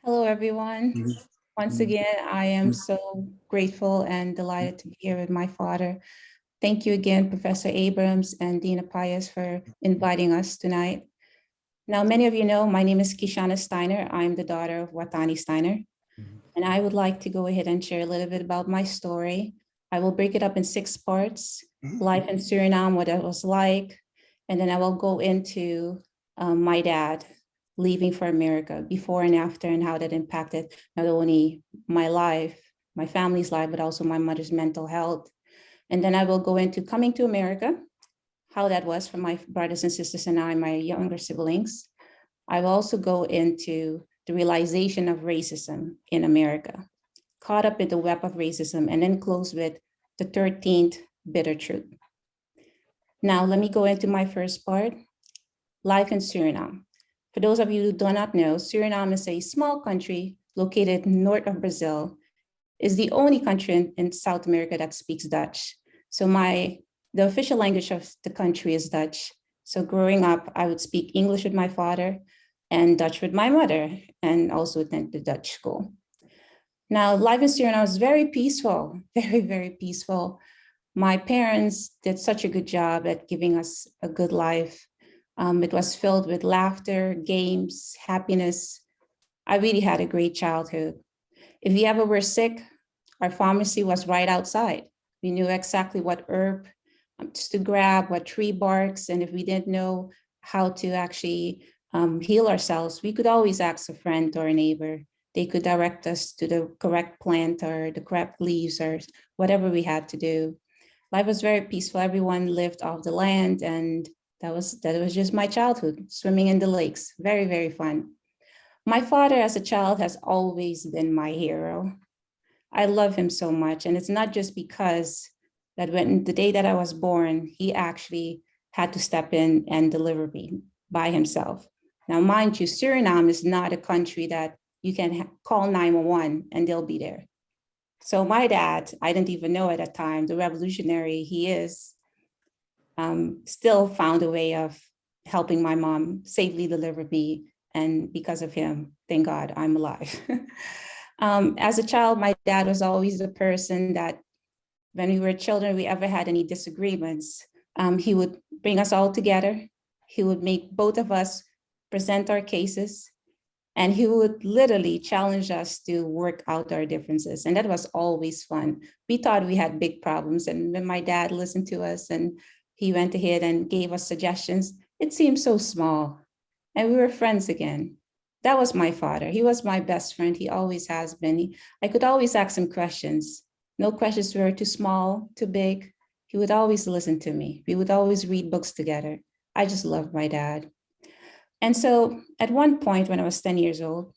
Hello, everyone. Once again, I am so grateful and delighted to be here with my father. Thank you again, Professor Abrams and Dina Pius, for inviting us tonight. Now, many of you know my name is Kishana Stiner. I'm the daughter of Watani Stiner. And I would like to go ahead and share a little bit about my story. I will break it up in 6 parts: life in Suriname, what it was like, and then I will go into my dad leaving for America, before and after, and how that impacted not only my life, my family's life, but also my mother's mental health. And then I will go into coming to America, how that was for my brothers and sisters and I, my younger siblings. I will also go into the realization of racism in America, caught up in the web of racism, and then close with the 13th bitter truth. Now, let me go into my first part, life in Suriname. For those of you who do not know, Suriname is a small country located north of Brazil. Is the only country in South America that speaks Dutch. So the official language of the country is Dutch. So growing up, I would speak English with my father and Dutch with my mother, and also attend the Dutch school. Now, life in Suriname was very peaceful, very, very peaceful. My parents did such a good job at giving us a good life. It was filled with laughter, games, happiness. I really had a great childhood. If we ever were sick, our pharmacy was right outside. We knew exactly what herb just to grab, what tree barks, and if we didn't know how to actually heal ourselves, we could always ask a friend or a neighbor. They could direct us to the correct plant or the correct leaves or whatever we had to do. Life was very peaceful. Everyone lived off the land, and that was just my childhood, swimming in the lakes. Very, very fun. My father as a child has always been my hero. I love him so much. And it's not just because that when the day that I was born, he actually had to step in and deliver me by himself. Now, mind you, Suriname is not a country that you can call 911 and they'll be there. So my dad, I didn't even know at that time, the revolutionary he is, still found a way of helping my mom safely deliver me. And because of him, thank God, I'm alive. As a child, my dad was always the person that when we were children, we ever had any disagreements, he would bring us all together. He would make both of us present our cases, and he would literally challenge us to work out our differences. And that was always fun. We thought we had big problems. And when my dad listened to us and he went ahead and gave us suggestions, it seemed so small. And we were friends again. That was my father. He was my best friend. He always has been. I could always ask him questions. No questions were too small, too big. He would always listen to me. We would always read books together. I just loved my dad. And so at one point when I was 10 years old,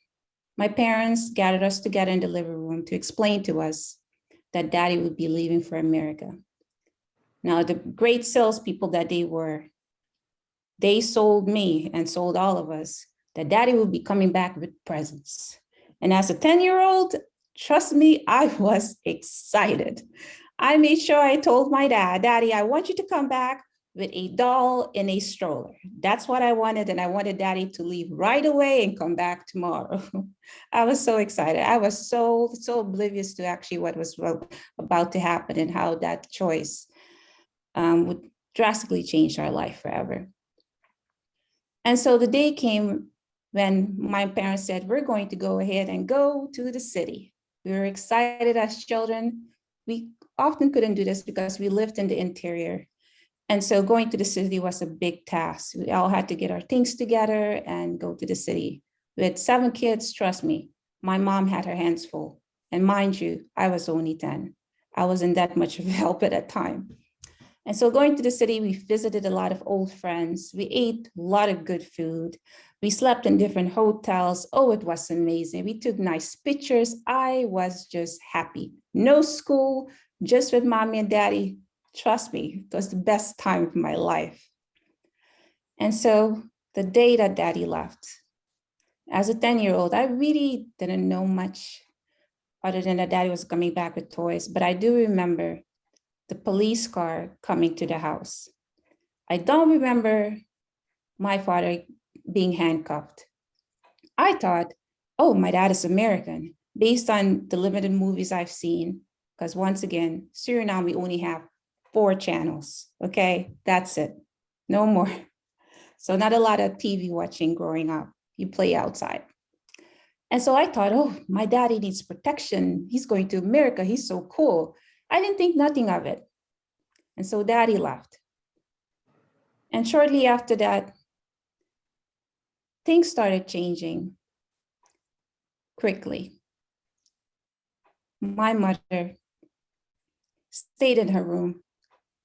my parents gathered us together in the living room to explain to us that daddy would be leaving for America. Now, the great salespeople that they were, they sold me and sold all of us that daddy would be coming back with presents. And as a 10-year-old, trust me, I was excited. I made sure I told my dad, Daddy, I want you to come back with a doll and a stroller. That's what I wanted. And I wanted daddy to leave right away and come back tomorrow. I was so excited. I was so oblivious to actually what was about to happen and how that choice would drastically change our life forever. And so the day came when my parents said, we're going to go ahead and go to the city. We were excited as children. We often couldn't do this because we lived in the interior. And so going to the city was a big task. We all had to get our things together and go to the city. With 7 kids, trust me, my mom had her hands full. And mind you, I was only 10. I wasn't that much of help at that time. And so going to the city, we visited a lot of old friends. We ate a lot of good food. We slept in different hotels. Oh, it was amazing. We took nice pictures. I was just happy. No school, just with mommy and daddy. Trust me, it was the best time of my life. And so the day that daddy left, as a 10-year-old, I really didn't know much other than that daddy was coming back with toys. But I do remember the police car coming to the house. I don't remember my father being handcuffed. I thought, oh, my dad is American, based on the limited movies I've seen. Because once again, Suriname, we only have 4 channels. Okay, that's it. No more. So not a lot of TV watching growing up. You play outside. And so I thought, oh, my daddy needs protection. He's going to America. He's so cool. I didn't think nothing of it. And so daddy left. And shortly after that, things started changing quickly. My mother stayed in her room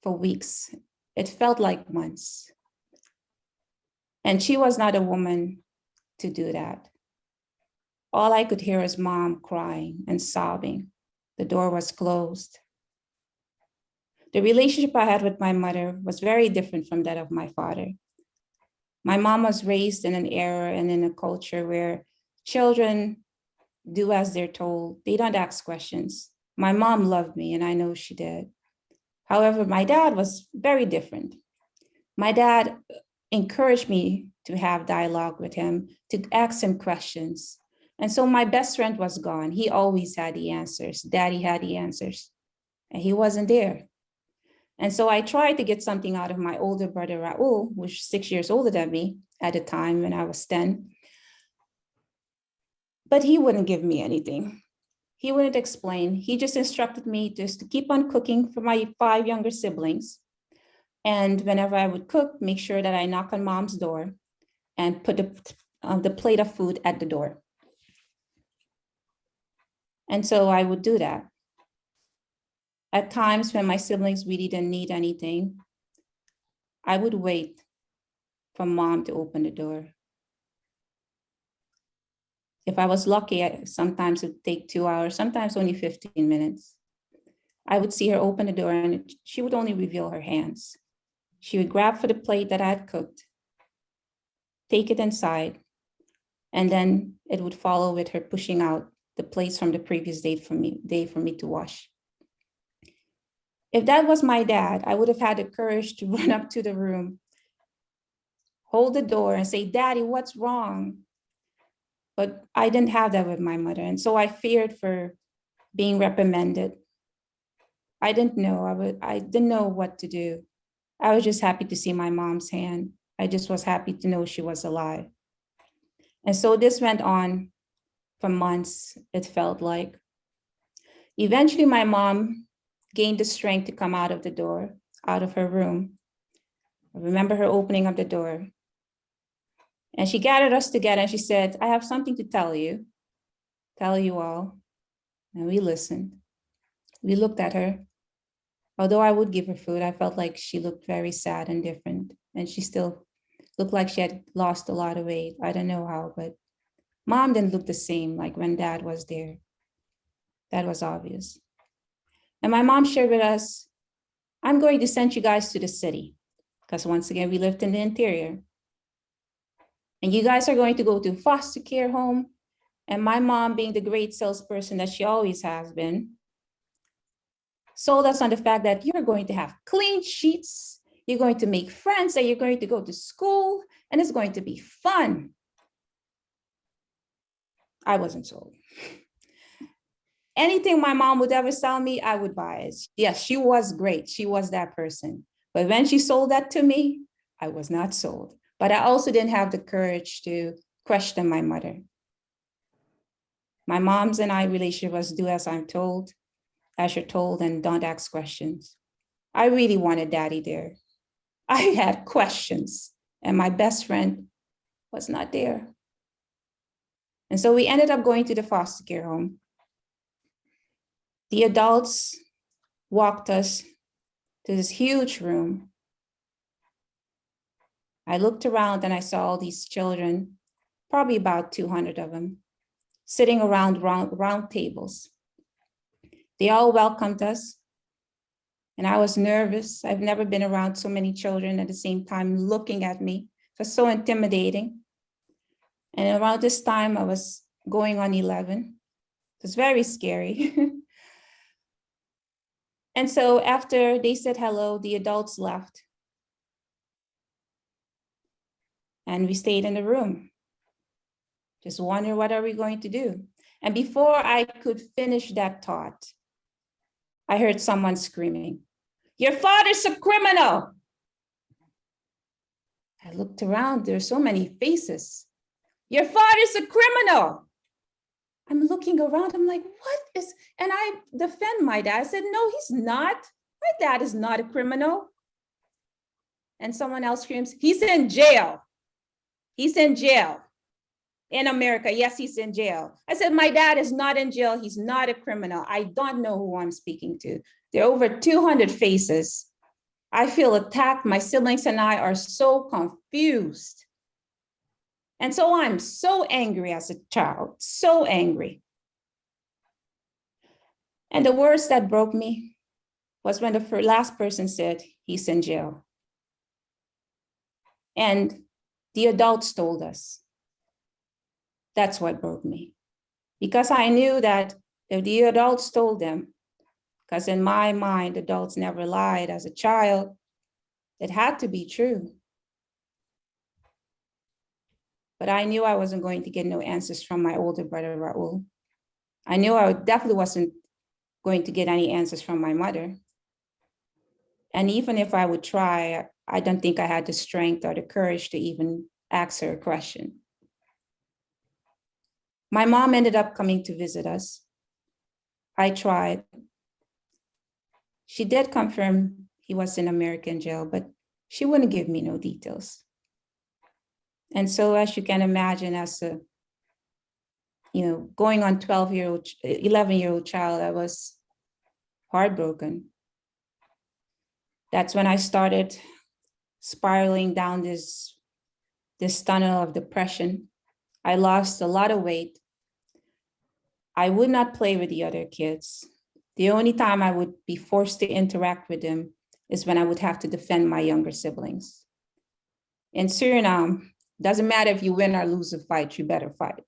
for weeks. It felt like months. And she was not a woman to do that. All I could hear was mom crying and sobbing. The door was closed. The relationship I had with my mother was very different from that of my father. My mom was raised in an era and in a culture where children do as they're told. They don't ask questions. My mom loved me, and I know she did. However, my dad was very different. My dad encouraged me to have dialogue with him, to ask him questions. And so my best friend was gone. He always had the answers. Daddy had the answers, and he wasn't there. And so I tried to get something out of my older brother, Raul, which was 6 years older than me at the time when I was 10. But he wouldn't give me anything. He wouldn't explain. He just instructed me just to keep on cooking for my 5 younger siblings. And whenever I would cook, make sure that I knock on mom's door and put the plate of food at the door. And so I would do that. At times when my siblings really didn't need anything, I would wait for mom to open the door. If I was lucky, sometimes it would take 2 hours, sometimes only 15 minutes. I would see her open the door and she would only reveal her hands. She would grab for the plate that I had cooked, take it inside, and then it would follow with her pushing out the plates from the previous day for me to wash. If that was my dad, I would have had the courage to run up to the room, hold the door and say, "Daddy, what's wrong?" But I didn't have that with my mother. And so I feared for being reprimanded. I didn't know. I didn't know what to do. I was just happy to see my mom's hand. I just was happy to know she was alive. And so this went on for months, it felt like. Eventually, my mom gained the strength to come out of the door, out of her room. I remember her opening up the door. And she gathered us together and she said, "I have something to tell you all." And we listened. We looked at her. Although I would give her food, I felt like she looked very sad and different. And she still looked like she had lost a lot of weight. I don't know how, but mom didn't look the same like when dad was there. That was obvious. And my mom shared with us, "I'm going to send you guys to the city." Because once again, we lived in the interior. "And you guys are going to go to foster care home." And my mom, being the great salesperson that she always has been, sold us on the fact that you're going to have clean sheets, you're going to make friends, and you're going to go to school, and it's going to be fun. I wasn't sold. Anything my mom would ever sell me, I would buy it. Yes, she was great. She was that person. But when she sold that to me, I was not sold. But I also didn't have the courage to question my mother. My mom's and I relationship was do as I'm told, as you're told, and don't ask questions. I really wanted daddy there. I had questions, and my best friend was not there. And so we ended up going to the foster care home. The adults walked us to this huge room. I looked around and I saw all these children, probably about 200 of them, sitting around round tables. They all welcomed us. And I was nervous. I've never been around so many children at the same time looking at me. It was so intimidating. And around this time, I was going on 11. It was very scary. And so after they said hello, the adults left. And we stayed in the room, Just wonder, what are we going to do? And before I could finish that thought, I heard someone screaming, "Your father's a criminal." I looked around, there's so many faces. "Your father's a criminal." I'm looking around, I'm like, what is, and I defend my dad. I said, "No, he's not. My dad is not a criminal." And someone else screams, "He's in jail. He's in jail. In America, yes, he's in jail." I said, "My dad is not in jail. He's not a criminal. I don't know who I'm speaking to." There are over 200 faces. I feel attacked. My siblings and I are so confused. And so I'm so angry as a child, so angry. And the words that broke me was when the last person said, "He's in jail." And the adults told us. That's what broke me. Because I knew that if the adults told them, because in my mind, adults never lied as a child, it had to be true. But I knew I wasn't going to get no answers from my older brother, Raul. I knew I definitely wasn't going to get any answers from my mother. And even if I would try, I don't think I had the strength or the courage to even ask her a question. My mom ended up coming to visit us. I tried. She did confirm he was in American jail, but she wouldn't give me no details. And so, as you can imagine, as a, going on 11-year-old child, I was heartbroken. That's when I started spiraling down this tunnel of depression. I lost a lot of weight. I would not play with the other kids. The only time I would be forced to interact with them is when I would have to defend my younger siblings. In Suriname, doesn't matter if you win or lose a fight, you better fight.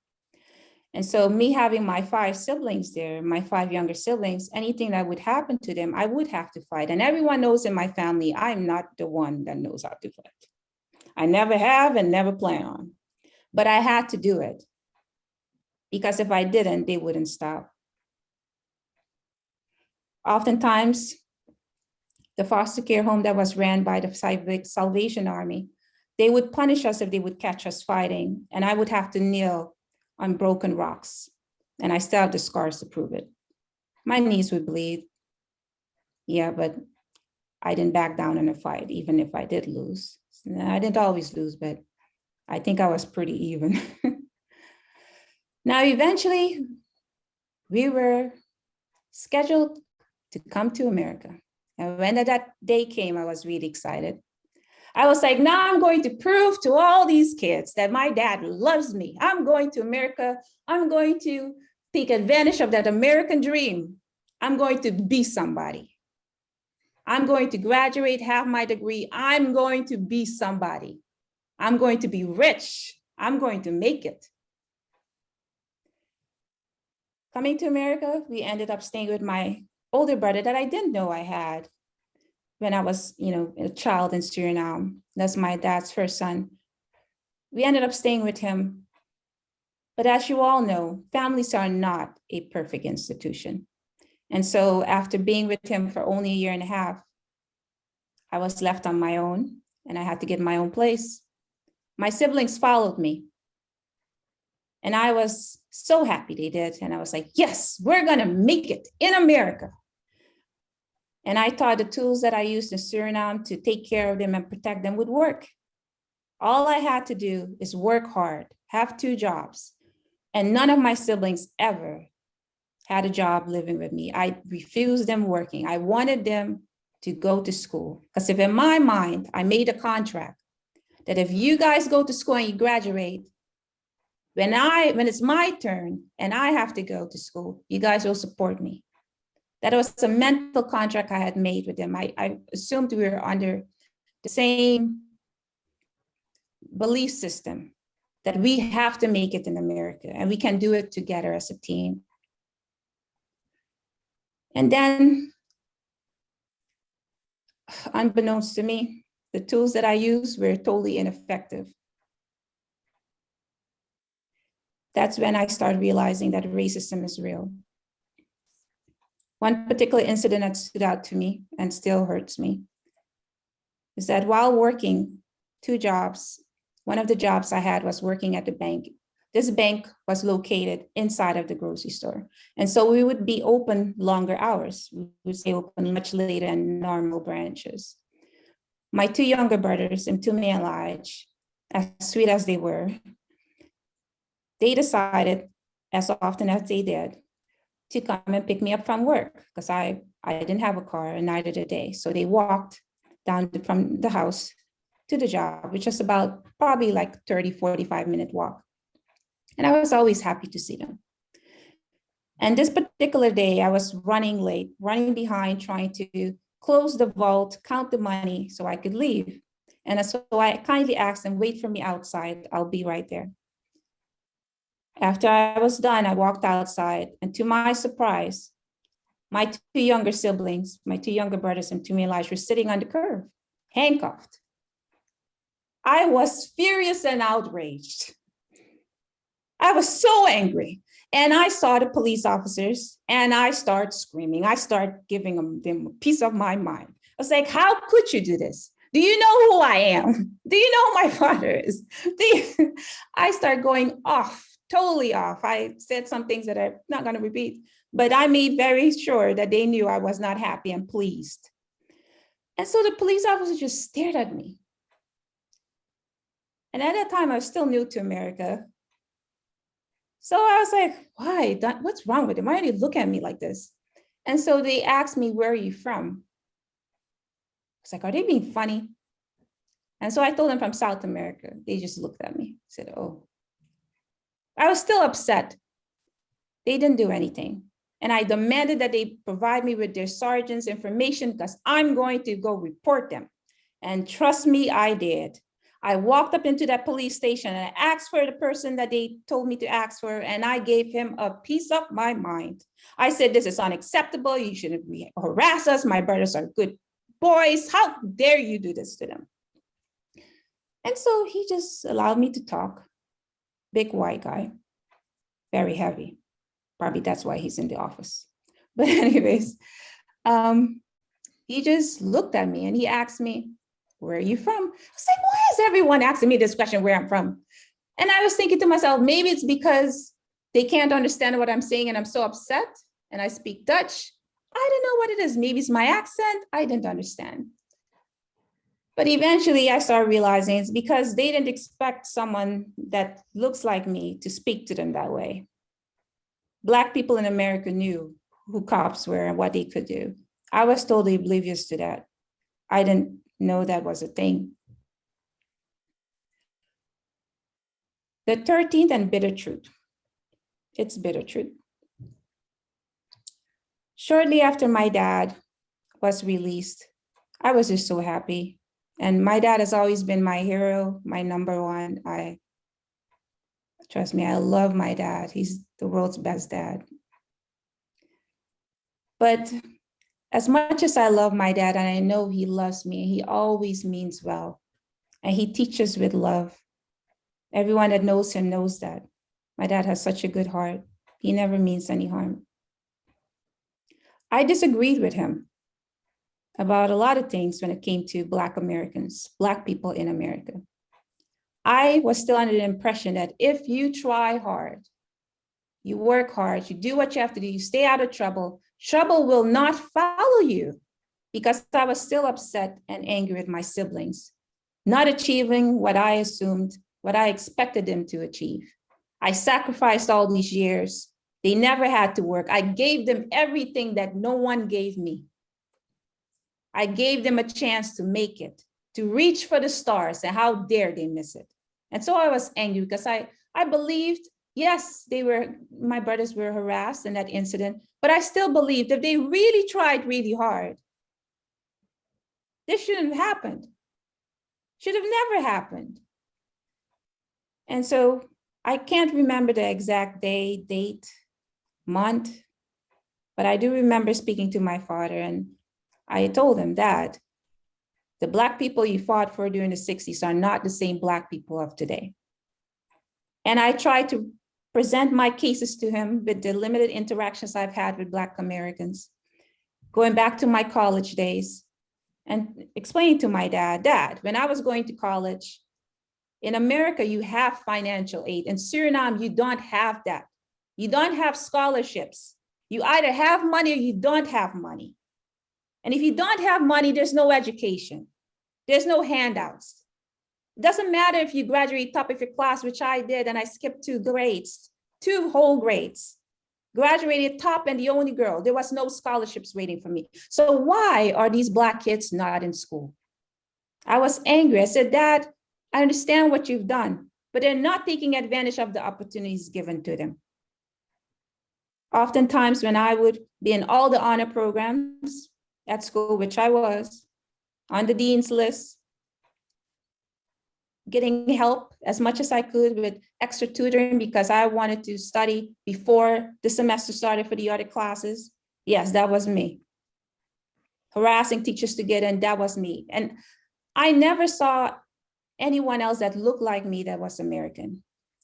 And so me having my 5 siblings there, my 5 younger siblings, anything that would happen to them, I would have to fight. And everyone knows in my family, I'm not the one that knows how to fight. I never have and never plan on. But I had to do it. Because if I didn't, they wouldn't stop. Oftentimes, the foster care home that was ran by the Salvation Army, they would punish us if they would catch us fighting, and I would have to kneel on broken rocks, and I still have the scars to prove it. My knees would bleed. Yeah, but I didn't back down in a fight, even if I did lose. I didn't always lose, but I think I was pretty even. Now, eventually, we were scheduled to come to America. And when that day came, I was really excited. I was like, now I'm going to prove to all these kids that my dad loves me. I'm going to America. I'm going to take advantage of that American dream. I'm going to be somebody. I'm going to graduate, have my degree. I'm going to be somebody. I'm going to be rich. I'm going to make it. Coming to America, we ended up staying with my older brother that I didn't know I had when I was, a child in Suriname. That's my dad's first son. We ended up staying with him. But as you all know, families are not a perfect institution. And so after being with him for only a year and a half, I was left on my own and I had to get my own place. My siblings followed me. And I was so happy they did. And I was like, yes, we're gonna make it in America. And I thought the tools that I used in Suriname to take care of them and protect them would work. All I had to do is work hard, have 2 jobs. And none of my siblings ever had a job living with me. I refused them working. I wanted them to go to school. Because if in my mind, I made a contract that if you guys go to school and you graduate, when it's my turn and I have to go to school, you guys will support me. That was a mental contract I had made with them. I assumed we were under the same belief system that we have to make it in America and we can do it together as a team. And then, unbeknownst to me, the tools that I used were totally ineffective. That's when I started realizing that racism is real. One particular incident that stood out to me and still hurts me is that while working 2 jobs, one of the jobs I had was working at the bank. This bank was located inside of the grocery store. And so we would be open longer hours. We would stay open much later than normal branches. My 2 younger brothers, Mtume and Laj, as sweet as they were, they decided, as often as they did, to come and pick me up from work because I didn't have a car and neither did they. So they walked down from the house to the job, which is about probably like 30, 45-minute walk. And I was always happy to see them. And this particular day, I was running late, running behind, trying to close the vault, count the money so I could leave. And so I kindly asked them, wait for me outside, I'll be right there. After I was done, I walked outside, and to my surprise, my 2 younger siblings, my 2 younger brothers and 2 Elijah were sitting on the curb, handcuffed. I was furious and outraged. I was so angry. And I saw the police officers and I started screaming. I started giving them a piece of my mind. I was like, how could you do this? Do you know who I am? Do you know who my father is? I started going off, totally off. I said some things that I'm not going to repeat, but I made very sure that they knew I was not happy and pleased. And so the police officers just stared at me. And at that time, I was still new to America. So I was like, why? What's wrong with them? Why do they look at me like this? And so they asked me, where are you from? I was like, are they being funny? And so I told them from South America. They just looked at me, said, oh. I was still upset. They didn't do anything. And I demanded that they provide me with their sergeant's information because I'm going to go report them. And trust me, I did. I walked up into that police station and I asked for the person that they told me to ask for, and I gave him a piece of my mind. I said, this is unacceptable. You shouldn't harass us. My brothers are good boys. How dare you do this to them? And so he just allowed me to talk. Big white guy, very heavy. Probably that's why he's in the office. But anyways, he just looked at me and he asked me, where are you from? I was like, why is everyone asking me this question, where I'm from? And I was thinking to myself, maybe it's because they can't understand what I'm saying and I'm so upset and I speak Dutch. I don't know what it is. Maybe it's my accent. I didn't understand. But eventually I started realizing it's because they didn't expect someone that looks like me to speak to them that way. Black people in America knew who cops were and what they could do. I was totally oblivious to that. I didn't know that was a thing. The 13th and bitter truth. It's bitter truth. Shortly after my dad was released, I was just so happy. And my dad has always been my hero, my number one. Trust me, I love my dad. He's the world's best dad. But as much as I love my dad, and I know he loves me, he always means well. And he teaches with love. Everyone that knows him knows that. My dad has such a good heart. He never means any harm. I disagreed with him about a lot of things when it came to Black Americans, Black people in America. I was still under the impression that if you try hard, you work hard, you do what you have to do, you stay out of trouble, trouble will not follow you, because I was still upset and angry with my siblings, not achieving what I assumed, what I expected them to achieve. I sacrificed all these years. They never had to work. I gave them everything that no one gave me. I gave them a chance to make it, to reach for the stars, and how dare they miss it? And so I was angry because I believed, yes, my brothers were harassed in that incident, but I still believed if they really tried really hard, this shouldn't have happened. Should have never happened. And so I can't remember the exact day, date, month, but I do remember speaking to my father, and I told him that the Black people you fought for during the 60s are not the same Black people of today. And I tried to present my cases to him with the limited interactions I've had with Black Americans, going back to my college days and explaining to my dad, when I was going to college, in America, you have financial aid. In Suriname, you don't have that. You don't have scholarships. You either have money or you don't have money. And if you don't have money, there's no education. There's no handouts. It doesn't matter if you graduate top of your class, which I did, and I skipped 2 grades, 2 whole grades. Graduated top and the only girl. There was no scholarships waiting for me. So why are these Black kids not in school? I was angry. I said, Dad, I understand what you've done, but they're not taking advantage of the opportunities given to them. Oftentimes when I would be in all the honor programs at school, which I was, on the dean's list, getting help as much as I could with extra tutoring because I wanted to study before the semester started for the other classes. Yes, that was me. Harassing teachers to get in, that was me. And I never saw anyone else that looked like me that was American.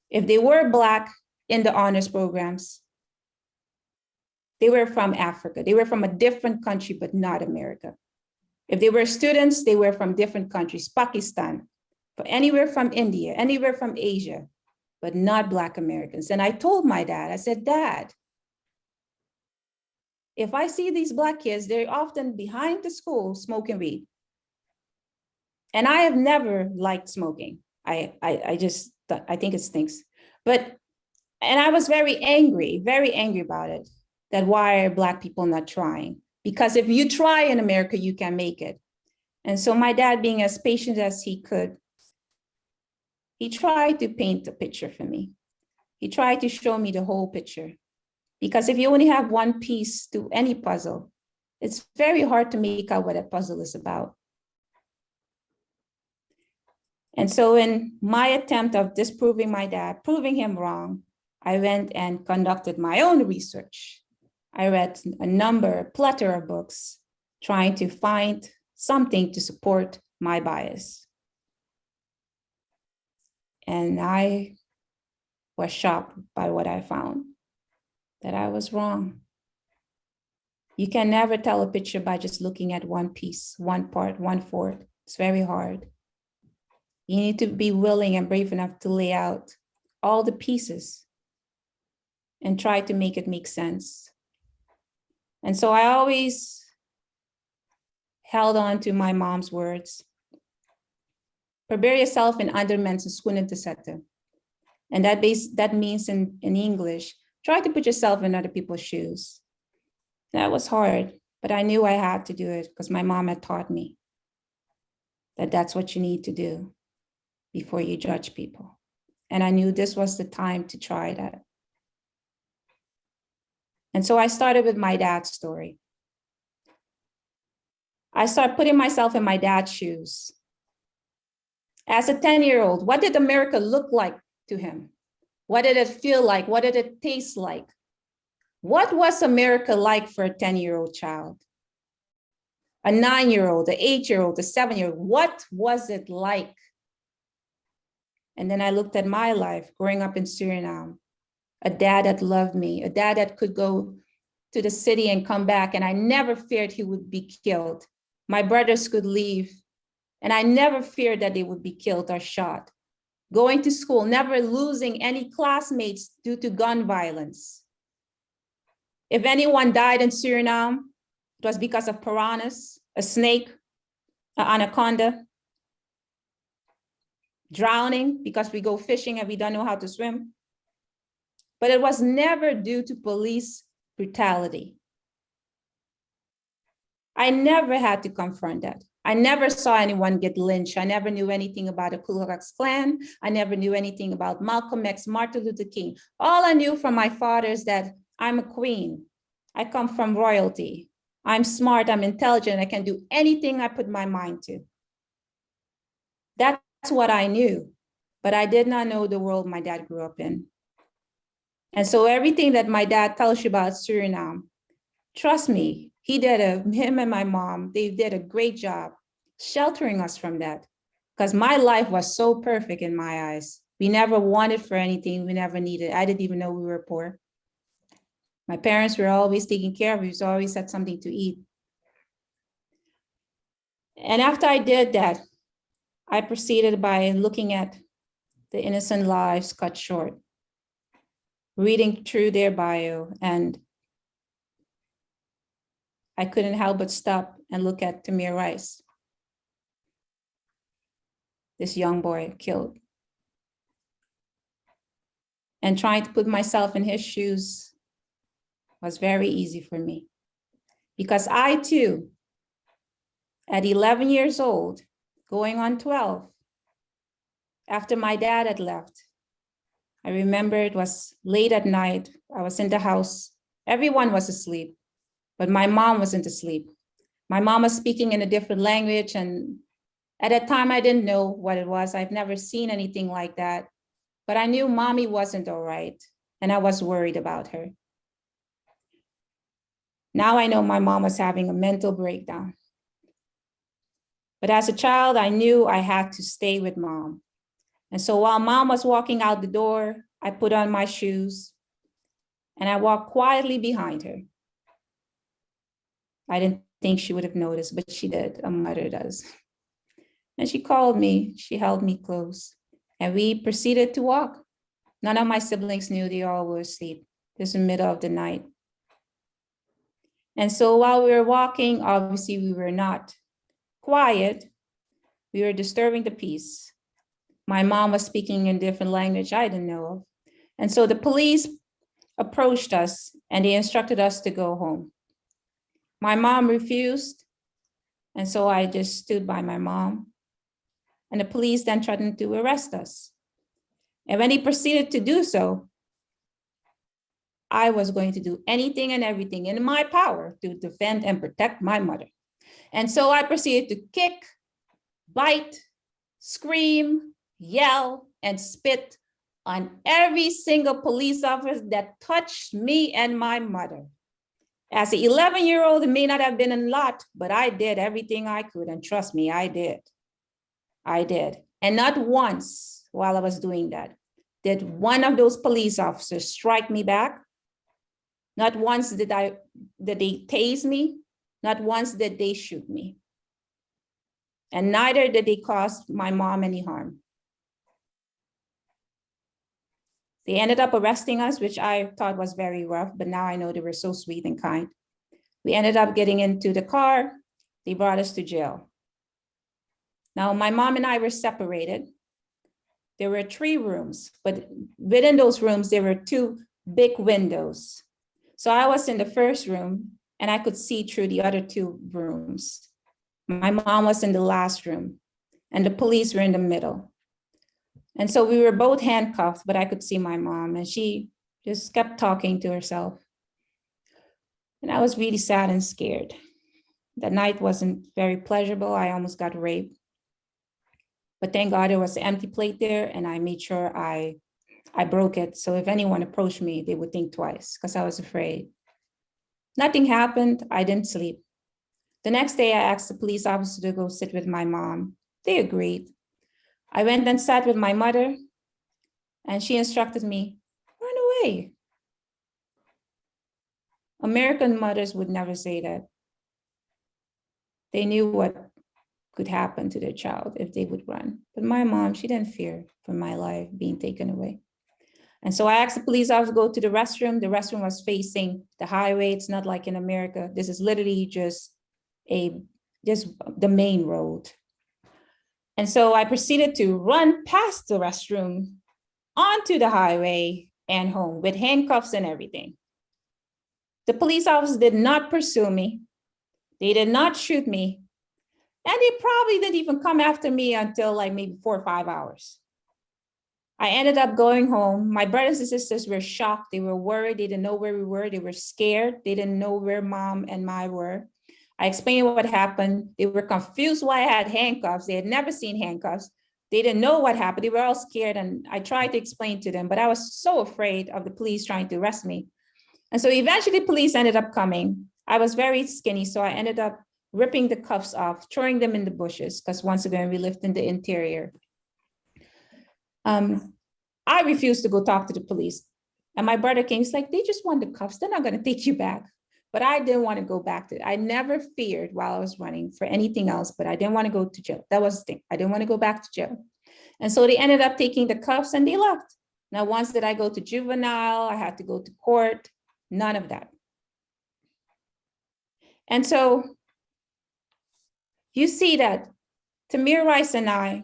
If they were Black in the honors programs, they were from Africa. They were from a different country, but not America. If they were students, they were from different countries, Pakistan, anywhere from India, anywhere from Asia, but not Black Americans. And I told my dad, I said, Dad, if I see these Black kids, they're often behind the school smoking weed. And I have never liked smoking. I think it stinks. And I was very angry about it, that why are Black people not trying? Because if you try in America, you can make it. And so my dad, being as patient as he could, he tried to paint a picture for me. He tried to show me the whole picture. Because if you only have one piece to any puzzle, it's very hard to make out what a puzzle is about. And so in my attempt of disproving my dad, proving him wrong, I went and conducted my own research. I read a plethora of books, trying to find something to support my bias. And I was shocked by what I found, that I was wrong. You can never tell a picture by just looking at one piece, one part, 1/4. It's very hard. You need to be willing and brave enough to lay out all the pieces and try to make it make sense. And so I always held on to my mom's words. Prepare yourself in andere mensen schoenen te zetten. And that means in English, try to put yourself in other people's shoes. That was hard, but I knew I had to do it because my mom had taught me that that's what you need to do before you judge people. And I knew this was the time to try that. And so I started with my dad's story. I started putting myself in my dad's shoes. As a 10-year-old, what did America look like to him? What did it feel like? What did it taste like? What was America like for a 10-year-old child? A 9-year-old, an 8-year-old, a 7-year-old, what was it like? And then I looked at my life growing up in Suriname, a dad that loved me, a dad that could go to the city and come back, and I never feared he would be killed. My brothers could leave, and I never feared that they would be killed or shot. Going to school, never losing any classmates due to gun violence. If anyone died in Suriname, it was because of piranhas, a snake, an anaconda, drowning because we go fishing and we don't know how to swim. But it was never due to police brutality. I never had to confront that. I never saw anyone get lynched. I never knew anything about the Ku Klux Klan. I never knew anything about Malcolm X, Martin Luther King. All I knew from my father is that I'm a queen. I come from royalty. I'm smart, I'm intelligent, I can do anything I put my mind to. That's what I knew, but I did not know the world my dad grew up in. And so everything that my dad tells you about Suriname, trust me, him and my mom, they did a great job sheltering us from that, because my life was so perfect in my eyes. We never wanted for anything. We never needed. I didn't even know we were poor. My parents were always taking care of us. We always had something to eat. And after I did that, I proceeded by looking at the innocent lives cut short, reading through their bio, and I couldn't help but stop and look at Tamir Rice, this young boy killed. And trying to put myself in his shoes was very easy for me, because I too, at 11 years old, going on 12, after my dad had left, I remember it was late at night. I was in the house. Everyone was asleep, but my mom wasn't asleep. My mom was speaking in a different language, and at that time I didn't know what it was. I've never seen anything like that, but I knew mommy wasn't all right, and I was worried about her. Now I know my mom was having a mental breakdown. But as a child, I knew I had to stay with mom. And so while mom was walking out the door, I put on my shoes and I walked quietly behind her. I didn't think she would have noticed, but she did. A mother does. And she called me, she held me close, and we proceeded to walk. None of my siblings knew, they all were asleep. It was the middle of the night. And so while we were walking, obviously we were not quiet, we were disturbing the peace. My mom was speaking in different language I didn't know of. And so the police approached us and they instructed us to go home. My mom refused. And so I just stood by my mom. And the police then threatened to arrest us. And when he proceeded to do so, I was going to do anything and everything in my power to defend and protect my mother. And so I proceeded to kick, bite, scream, yell, and spit on every single police officer that touched me and my mother. As an 11-year-old, it may not have been a lot, but I did everything I could. And trust me, I did. I did. And not once while I was doing that did one of those police officers strike me back. Not once did they tase me. Not once did they shoot me. And neither did they cause my mom any harm. They ended up arresting us, which I thought was very rough, but now I know they were so sweet and kind. We ended up getting into the car. They brought us to jail. Now, my mom and I were separated. There were 3 rooms, but within those rooms, there were 2 big windows. So I was in the first room and I could see through the other 2 rooms. My mom was in the last room and the police were in the middle. And so we were both handcuffed, but I could see my mom and she just kept talking to herself. And I was really sad and scared. That night wasn't very pleasurable. I almost got raped. But thank God there was an empty plate there and I made sure I broke it. So if anyone approached me, they would think twice because I was afraid. Nothing happened. I didn't sleep. The next day, I asked the police officer to go sit with my mom. They agreed. I went and sat with my mother and she instructed me, run away. American mothers would never say that. They knew what could happen to their child if they would run. But my mom, she didn't fear for my life being taken away. And so I asked the police officer to go to the restroom. The restroom was facing the highway. It's not like in America. This is literally just the main road. And so I proceeded to run past the restroom onto the highway and home with handcuffs and everything. The police officers did not pursue me. They did not shoot me. And they probably didn't even come after me until like maybe 4 or 5 hours. I ended up going home. My brothers and sisters were shocked. They were worried. They didn't know where we were. They were scared. They didn't know where mom and I were. I explained what happened. They were confused why I had handcuffs. They had never seen handcuffs. They didn't know what happened. They were all scared. And I tried to explain to them, but I was so afraid of the police trying to arrest me. And so eventually police ended up coming. I was very skinny, so I ended up ripping the cuffs off, throwing them in the bushes, because once again, we lived in the interior. I refused to go talk to the police. And my brother came, he's like, they just want the cuffs. They're not going to take you back. But I didn't want to go back to it. I never feared while I was running for anything else, but I didn't want to go to jail. That was the thing. I didn't want to go back to jail. And so they ended up taking the cuffs and they left. Now, once did I go to juvenile, I had to go to court, none of that. And so you see that Tamir Rice and I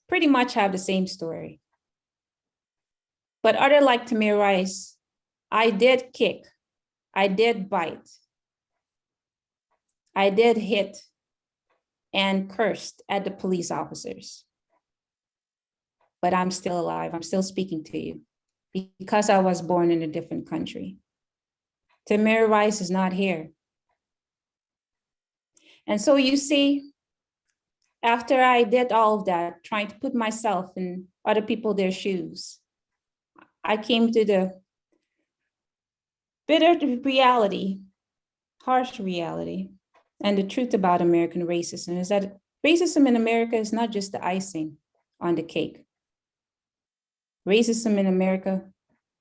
pretty much have the same story. But other like Tamir Rice, I did kick, I did bite, I did hit and cursed at the police officers. But I'm still alive, I'm still speaking to you because I was born in a different country. Tamir Rice is not here. And so you see, after I did all of that, trying to put myself in other people, their shoes, I came to the bitter reality, harsh reality, and the truth about American racism is that racism in America is not just the icing on the cake. Racism in America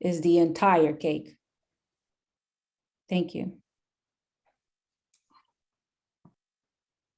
is the entire cake. Thank you.